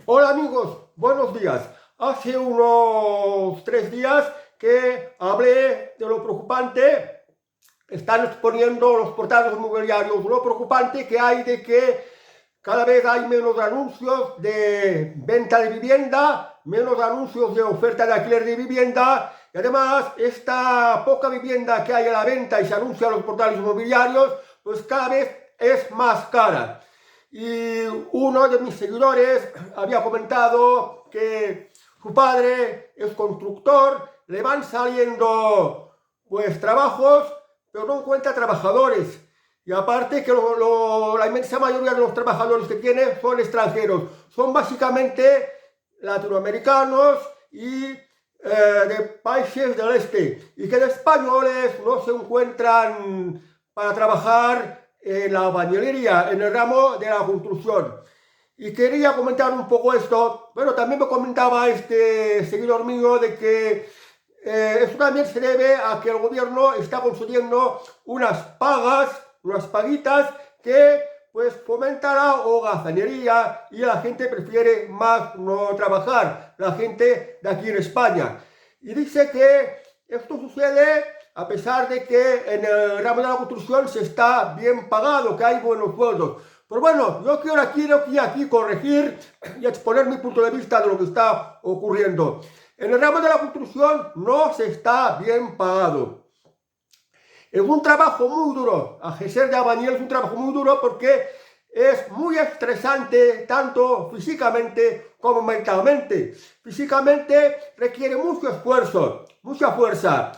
Hola amigos, buenos días. Hace unos 3 días que hablé de lo preocupante, están exponiendo los portales inmobiliarios, lo preocupante que hay de que cada vez hay menos anuncios de venta de vivienda, menos anuncios de oferta de alquiler de vivienda y además esta poca vivienda que hay a la venta y se anuncia en los portales inmobiliarios, pues cada vez es más cara. Y uno de mis seguidores había comentado que su padre es constructor, le van saliendo pues trabajos, pero no encuentra trabajadores. Y aparte que la inmensa mayoría de los trabajadores que tiene son extranjeros, son básicamente latinoamericanos y de países del este, y que de españoles no se encuentran para trabajar en la albañilería, en el ramo de la construcción. Y quería comentar un poco esto. Bueno, también me comentaba este seguidor mío de que esto también se debe a que el gobierno está concediendo unas pagas, unas paguitas que pues fomenta la holgazanería y la gente prefiere más no trabajar, la gente de aquí en España. Y dice que esto sucede a pesar de que en el ramo de la construcción se está bien pagado, que hay buenos sueldos. Pero bueno, yo quiero aquí corregir y exponer mi punto de vista de lo que está ocurriendo. En el ramo de la construcción no se está bien pagado. Es un trabajo muy duro. Ejercer de albañil es un trabajo muy duro porque es muy estresante, tanto físicamente como mentalmente. Físicamente requiere mucho esfuerzo, mucha fuerza.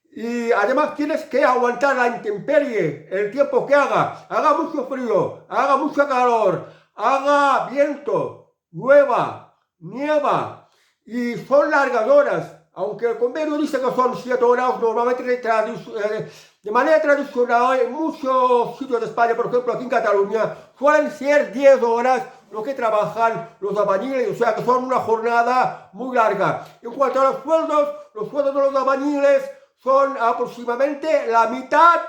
Y además tienes que aguantar la intemperie, el tiempo que haga mucho frío, haga mucho calor, haga viento, llueva, nieva, y son largas horas. Aunque el convenio dice que son 7 horas, normalmente de manera tradicional en muchos sitios de España, por ejemplo aquí en Cataluña, suelen ser 10 horas lo que trabajan los albañiles, o sea que son una jornada muy larga. En cuanto a los sueldos de los albañiles son aproximadamente la mitad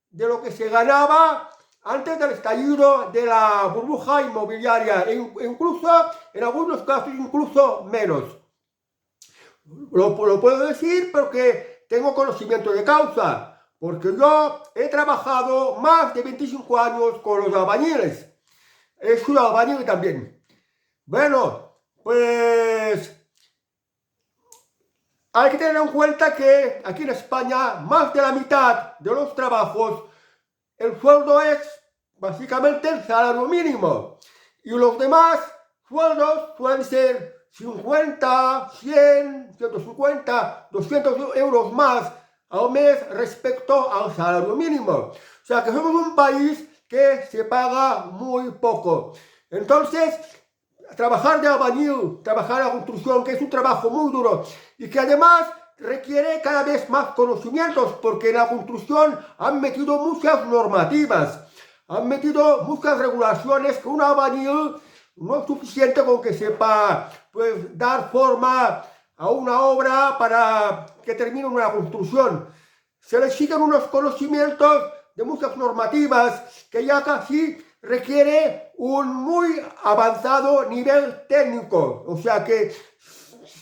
de lo que se ganaba antes del estallido de la burbuja inmobiliaria, incluso en algunos casos incluso menos. Lo puedo decir porque tengo conocimiento de causa, porque yo he trabajado más de 25 años con los albañiles. He sido albañil también. Bueno, pues hay que tener en cuenta que aquí en España más de la mitad de los trabajos el sueldo es básicamente el salario mínimo y los demás sueldos suelen ser 50, 100, 150, 200 euros más al mes respecto al salario mínimo. O sea que somos un país que se paga muy poco. Entonces, trabajar de albañil, trabajar en la construcción, que es un trabajo muy duro y que además requiere cada vez más conocimientos, porque en la construcción han metido muchas normativas, han metido muchas regulaciones que un albañil no es suficiente con que sepa pues dar forma a una obra para que termine una construcción. Se le exigen unos conocimientos de muchas normativas que ya casi requiere un muy avanzado nivel técnico. O sea que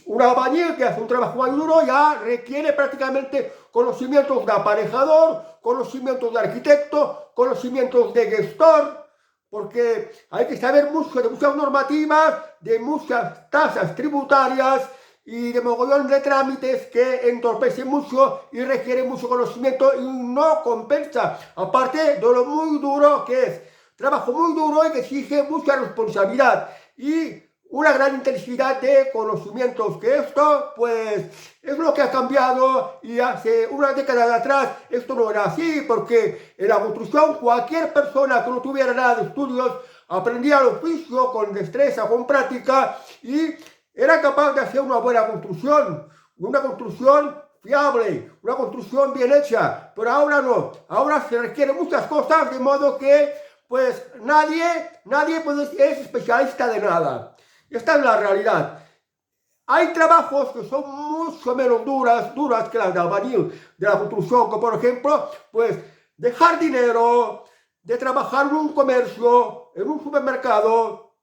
un albañil que hace un trabajo muy duro ya requiere prácticamente conocimientos de aparejador, conocimientos de arquitecto, conocimientos de gestor, porque hay que saber mucho de muchas normativas, de muchas tasas tributarias y de mogollón de trámites que entorpecen mucho y requieren mucho conocimiento y no compensa, aparte de lo muy duro que es. Trabajo muy duro y que exige mucha responsabilidad y una gran intensidad de conocimientos, que esto pues es lo que ha cambiado y hace una década de atrás esto no era así, porque en la construcción cualquier persona que no tuviera nada de estudios aprendía el oficio con destreza, con práctica y era capaz de hacer una buena construcción, una construcción fiable, una construcción bien hecha, pero ahora no, ahora se requieren muchas cosas de modo que pues nadie pues, es especialista de nada. Esta es la realidad. Hay trabajos que son mucho menos duras que las de albañil, de la construcción, como por ejemplo, pues de jardinero, de trabajar en un comercio, en un supermercado,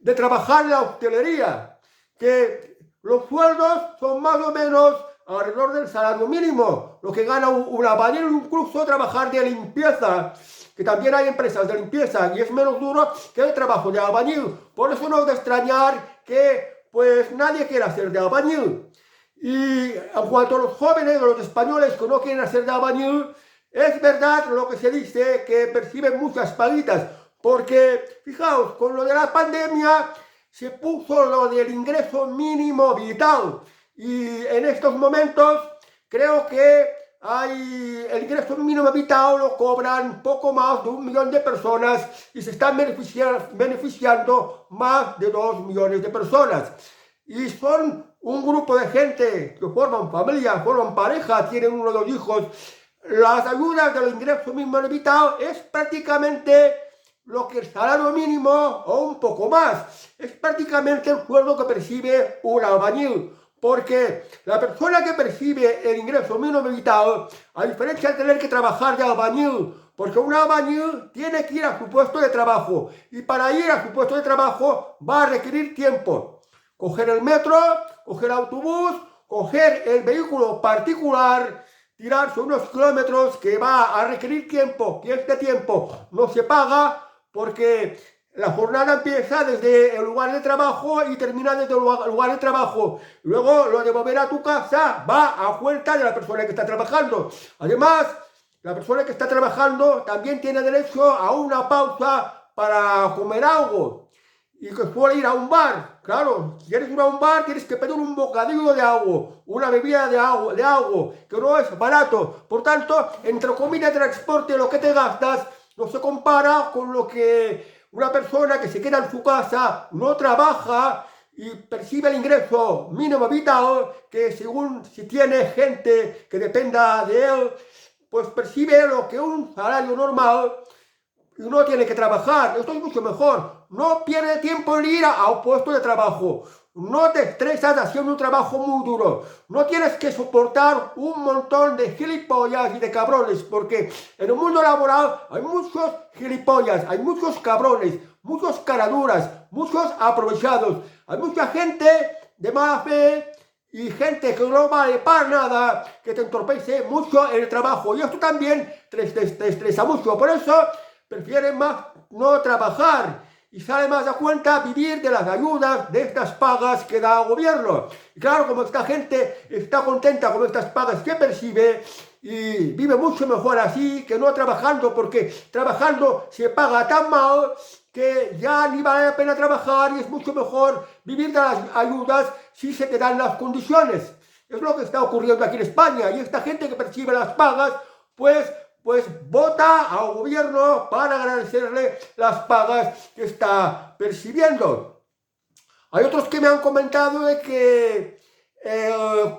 de trabajar en la hostelería, que los sueldos son más o menos alrededor del salario mínimo, lo que gana un albañil, incluso trabajar de limpieza, que también hay empresas de limpieza y es menos duro que el trabajo de albañil. Por eso no es de extrañar que pues nadie quiera hacer de albañil. Y en cuanto a los jóvenes, a los españoles que no quieren hacer de albañil, es verdad lo que se dice, que perciben muchas paguitas, porque fijaos, con lo de la pandemia se puso lo del ingreso mínimo vital y en estos momentos creo que el ingreso mínimo vital lo cobran poco más de 1 millón de personas y se están beneficiando más de 2 millones de personas. Y son un grupo de gente que forman familia, forman pareja, tienen uno o dos hijos. Las ayudas del ingreso mínimo vital es prácticamente lo que el salario mínimo o un poco más. Es prácticamente el sueldo que percibe un albañil. Porque la persona que percibe el ingreso mínimo vital, a diferencia de tener que trabajar de albañil, porque un albañil tiene que ir a su puesto de trabajo y para ir a su puesto de trabajo va a requerir tiempo. Coger el metro, coger el autobús, coger el vehículo particular, tirarse unos kilómetros que va a requerir tiempo, que este tiempo no se paga porque la jornada empieza desde el lugar de trabajo y termina desde el lugar de trabajo. Luego lo de volver a tu casa va a cuenta de la persona que está trabajando. Además, la persona que está trabajando también tiene derecho a una pausa para comer algo y que suele ir a un bar. Claro, si quieres ir a un bar tienes que pedir un bocadillo de agua, una bebida de agua, que no es barato. Por tanto, entre comida y transporte lo que te gastas no se compara con lo que una persona que se queda en su casa, no trabaja y percibe el ingreso mínimo vital, que según si tiene gente que dependa de él, pues percibe lo que un salario normal y no tiene que trabajar. Esto es mucho mejor. No pierde tiempo en ir a un puesto de trabajo. No te estresas haciendo un trabajo muy duro. No tienes que soportar un montón de gilipollas y de cabrones, porque en el mundo laboral hay muchos gilipollas, hay muchos cabrones, muchos caraduras, muchos aprovechados. Hay mucha gente de mala fe y gente que no vale para nada, que te entorpece mucho en el trabajo. Y esto también te estresa mucho. Por eso prefieren más no trabajar y sale más a cuenta vivir de las ayudas, de estas pagas que da el gobierno. Y claro, como esta gente está contenta con estas pagas que percibe y vive mucho mejor así que no trabajando, porque trabajando se paga tan mal que ya ni vale la pena trabajar y es mucho mejor vivir de las ayudas si se te dan las condiciones. Es lo que está ocurriendo aquí en España y esta gente que percibe las pagas, pues vota al gobierno para agradecerle las pagas que está percibiendo. Hay otros que me han comentado de que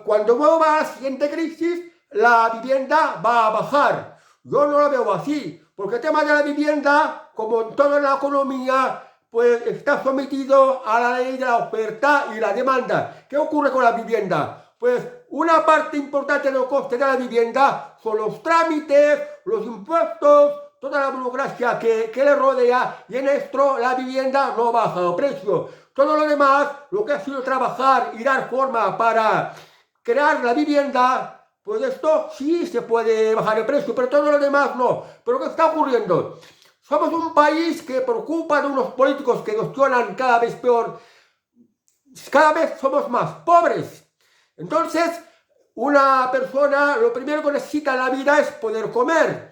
cuando vuelva la siguiente crisis, la vivienda va a bajar. Yo no lo veo así, porque el tema de la vivienda, como en toda la economía, pues está sometido a la ley de la oferta y la demanda. ¿Qué ocurre con la vivienda? Pues una parte importante del coste de la vivienda son los trámites, los impuestos, toda la burocracia que le rodea, y en esto la vivienda no baja el precio. Todo lo demás, lo que ha sido trabajar y dar forma para crear la vivienda, pues esto sí se puede bajar el precio, pero todo lo demás no. ¿Pero qué está ocurriendo? Somos un país que por culpa de unos políticos que gestionan cada vez peor, cada vez somos más pobres. Entonces, una persona lo primero que necesita en la vida es poder comer.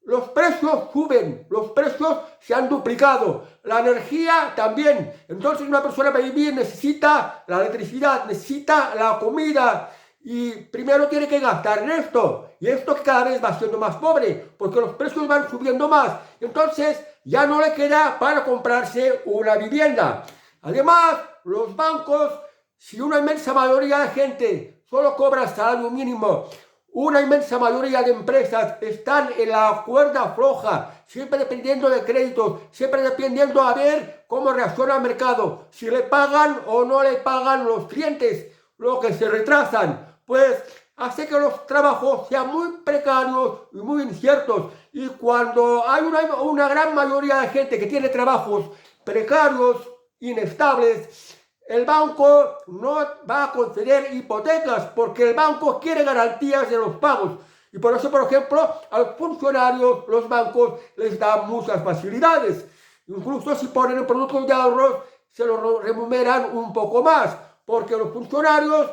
Los precios suben, los precios se han duplicado, la energía también. Entonces una persona para vivir necesita la electricidad, necesita la comida y primero tiene que gastar en esto. Y esto que cada vez va siendo más pobre porque los precios van subiendo más. Entonces ya no le queda para comprarse una vivienda. Además, los bancos, si una inmensa mayoría de gente solo cobra el salario mínimo, una inmensa mayoría de empresas están en la cuerda floja, siempre dependiendo de créditos, siempre dependiendo a ver cómo reacciona el mercado, si le pagan o no le pagan los clientes, lo que se retrasan, pues hace que los trabajos sean muy precarios y muy inciertos. Y cuando hay una gran mayoría de gente que tiene trabajos precarios, inestables, el banco no va a conceder hipotecas porque el banco quiere garantías de los pagos. Y por eso, por ejemplo, a los funcionarios, los bancos les dan muchas facilidades. Incluso si ponen productos de ahorros, se los remuneran un poco más, porque los funcionarios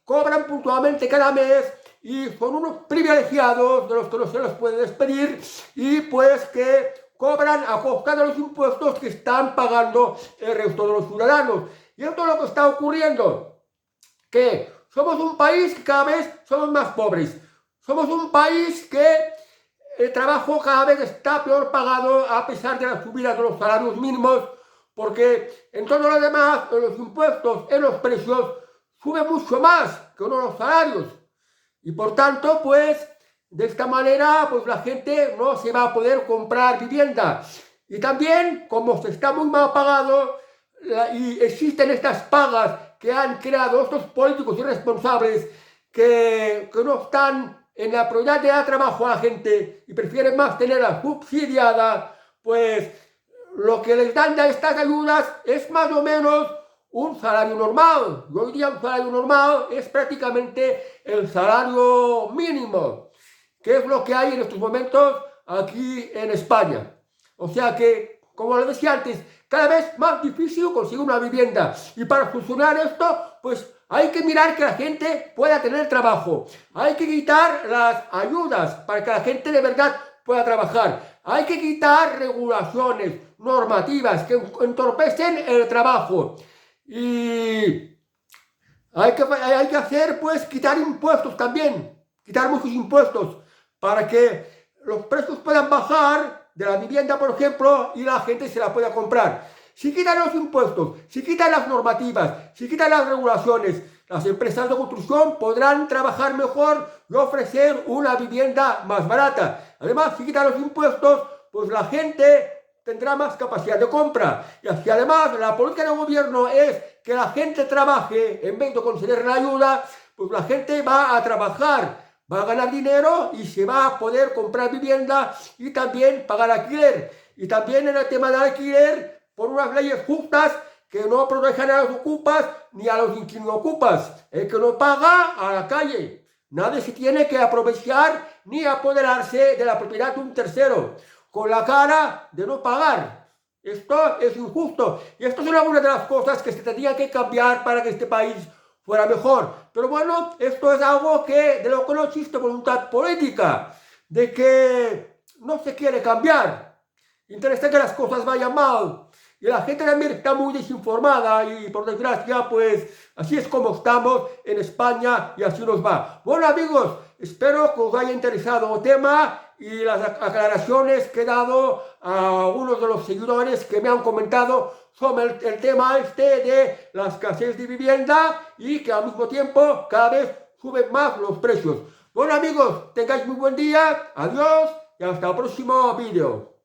cobran puntualmente cada mes y son unos privilegiados de los que no se los puede despedir y pues que cobran a costa de los impuestos que están pagando el resto de los ciudadanos. Y esto es lo que está ocurriendo, que somos un país que cada vez somos más pobres. Somos un país que el trabajo cada vez está peor pagado a pesar de la subida de los salarios mínimos, porque en todo lo demás, en los impuestos, en los precios, sube mucho más que uno de los salarios. Y por tanto, pues, de esta manera, pues la gente no se va a poder comprar vivienda. Y también, como se está muy mal pagado, y existen estas pagas que han creado estos políticos irresponsables que no están en la prioridad de dar trabajo a la gente y prefieren más tenerla subsidiada, pues lo que les dan de estas ayudas es más o menos un salario normal. Y hoy día un salario normal es prácticamente el salario mínimo, que es lo que hay en estos momentos aquí en España. O sea que, como les decía antes, cada vez más difícil conseguir una vivienda. Y para solucionar esto, pues hay que mirar que la gente pueda tener trabajo. Hay que quitar las ayudas para que la gente de verdad pueda trabajar. Hay que quitar regulaciones, normativas que entorpecen el trabajo. Y hay que hacer, pues, quitar impuestos también. Quitar muchos impuestos para que los precios puedan bajar de la vivienda, por ejemplo, y la gente se la pueda comprar. Si quitan los impuestos, si quitan las normativas, si quitan las regulaciones, las empresas de construcción podrán trabajar mejor y ofrecer una vivienda más barata. Además, si quitan los impuestos, pues la gente tendrá más capacidad de compra. Y así además la política del gobierno es que la gente trabaje en vez de conceder la ayuda, pues la gente va a trabajar, va a ganar dinero y se va a poder comprar vivienda y también pagar alquiler. Y también en el tema del alquiler, por unas leyes justas que no protejan a los ocupas ni a los inquilino-ocupas. El que no paga, a la calle. Nadie se tiene que aprovechar ni apoderarse de la propiedad de un tercero con la cara de no pagar. Esto es injusto. Y esto son algunas de las cosas que se tendrían que cambiar para que este país fuera mejor. Pero bueno, esto es algo de lo que no existe voluntad política, de que no se quiere cambiar. Interesa que las cosas vayan mal. Y la gente también está muy desinformada y por desgracia, pues así es como estamos en España y así nos va. Bueno amigos, espero que os haya interesado el tema y las aclaraciones que he dado a algunos de los seguidores que me han comentado sobre el tema de la escasez de vivienda y que al mismo tiempo cada vez suben más los precios. Bueno amigos, tengáis muy buen día, adiós y hasta el próximo vídeo.